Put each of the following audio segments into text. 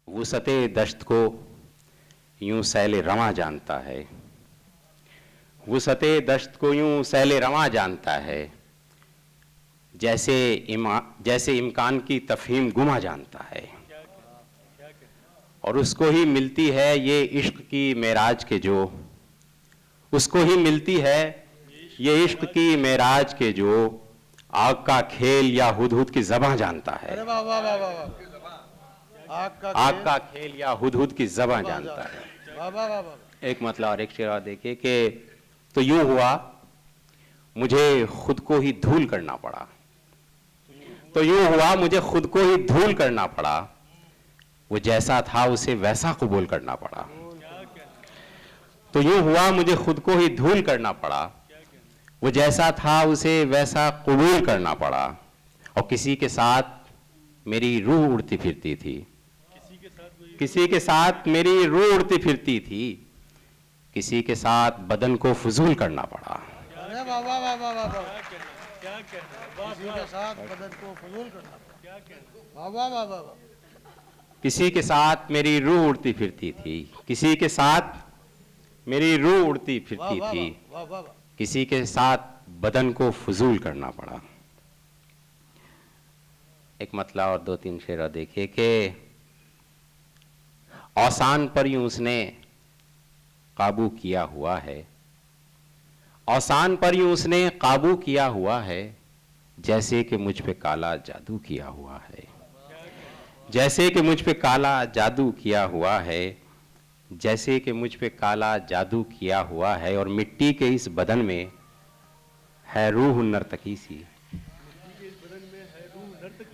वुसअते दश्त को यूं सैले रवां जानता है, वुसअते दश्त को यूं सैले रवां जानता है, जैसे इम्कान की तफहीम गुमा जानता है। और उसको ही मिलती है ये इश्क की मेराज के जो, उसको ही मिलती है ये इश्क की मेराज के जो आग का खेल या हुदहुद की ज़बां जानता है। अरे वाह वाह वाह वाह, आग का खेल या हुदहुद की ज़बां जानता है। वाह वाह वाह वाह। एक मतलब और एक शेर और देखिए कि तो यूं हुआ मुझे खुद को ही धूल करना पड़ा, तो यूं हुआ मुझे खुद को ही धूल करना पड़ा, वो जैसा था उसे वैसा कबूल करना पड़ा। तो यूं हुआ मुझे खुद को ही धूल करना पड़ा, वो जैसा था उसे वैसा कबूल करना पड़ा। और किसी के साथ मेरी रूह उड़ती फिरती थी, किसी के साथ मेरी रूह उड़ती फिरती थी, किसी के साथ बदन को फजूल करना पड़ा। अरे वाह वाह वाह वाह वाह, क्या कहना, किसी के साथ बदन को फजूल करना, क्या कहना, वाह वाह वाह वाह। किसी के साथ मेरी रूह उड़ती फिरती थी, किसी के साथ मेरी रूह उड़ती फिरती थी, वाह वाह वाह। किसी के साथ बदन को फजूल करना पड़ा। एक मतलब और दो तीन शेर देखिए कि औसान पर यूं उसने काबू किया हुआ है, औसान पर यूं उसने काबू किया हुआ है, जैसे कि मुझ पे काला जादू किया हुआ है, जैसे कि मुझ पे काला जादू किया हुआ है, जैसे कि मुझ पे काला जादू किया हुआ है। और मिट्टी के इस बदन में है रूह नर्तकी सी,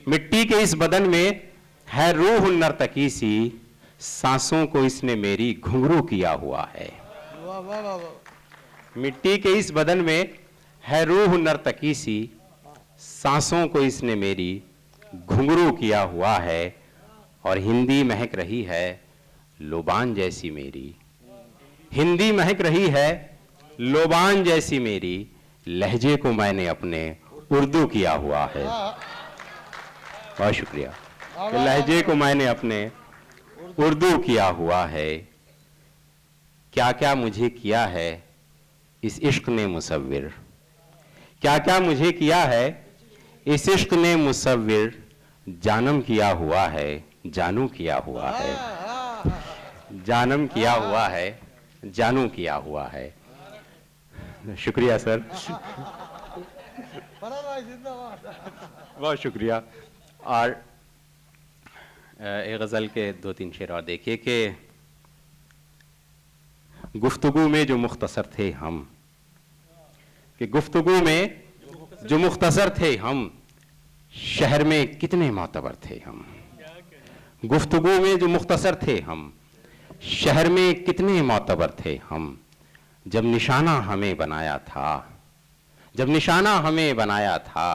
मिट्टी के इस बदन में है रूह नर्तकी सी, सांसों को इसने मेरी घुंघरू किया हुआ है। वाह वाह वाह वाह। मिट्टी के इस बदन में है रूह नर्तकी सी, सांसों को इसने मेरी घुंघरू किया हुआ है। और हिंदी महक रही है लोबान जैसी मेरी, हिंदी महक रही है लोबान जैसी मेरी, लहजे को मैंने अपने उर्दू किया हुआ है। बहुत शुक्रिया। लहजे को मैंने अपने उर्दू किया हुआ है। क्या क्या मुझे किया है इस इश्क ने मुसव्विर, क्या क्या मुझे किया है इस इश्क ने मुसव्विर, जानम किया हुआ है जानू किया हुआ है, जानम किया हुआ है जानू किया हुआ है। शुक्रिया सर, बहुत शुक्रिया। और एक गज़ल के दो तीन शेर और देखिए कि गुफ्तगू में जो मुख्तसर थे हम, कि गुफ्तगू में जो मुख्तसर थे हम, शहर में कितने मोतबर थे हम। गुफ्तगू में जो मुख्तसर थे हम, शहर में कितने मोतबर थे हम। जब निशाना हमें बनाया था, जब निशाना हमें बनाया था,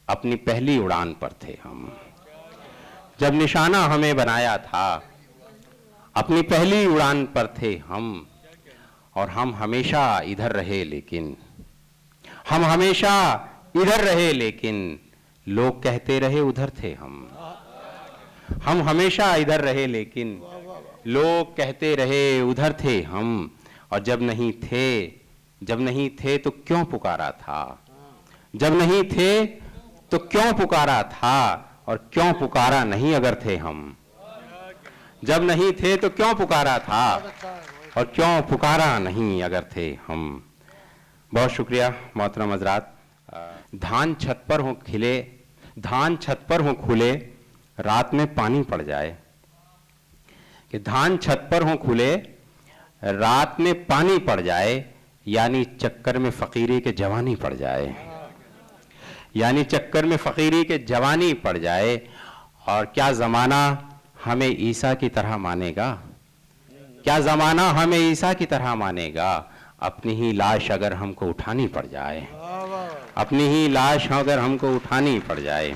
अपनी पहली उड़ान पर थे हम। जब निशाना हमें बनाया था, अपनी पहली उड़ान पर थे हम। और हम हमेशा इधर रहे लेकिन, हम हमेशा इधर रहे लेकिन, लोग कहते रहे उधर थे हम। हम हमेशा इधर रहे लेकिन, लोग कहते रहे उधर थे हम। और जब नहीं थे तो क्यों पुकारा था, जब नहीं थे तो क्यों पुकारा था। और क्यों पुकारा नहीं अगर थे हम, जब नहीं थे तो क्यों पुकारा था, और क्यों पुकारा नहीं अगर थे हम। बहुत शुक्रिया मोहतरम हज़रात। धान छत पर हो खिले, धान छत पर हो खुले, रात में पानी पड़ जाए, कि धान छत पर हो खुले, रात में पानी पड़ जाए, यानी चक्कर में फ़कीरी के जवानी पड़ जाए, यानी चक्कर में फ़कीरी के जवानी पड़ जाए। और क्या ज़माना हमें ईसा की तरह मानेगा, क्या ज़माना हमें ईसा की तरह मानेगा, अपनी ही लाश अगर हमको उठानी पड़ जाए, अपनी ही लाश अगर हमको उठानी पड़ जाए।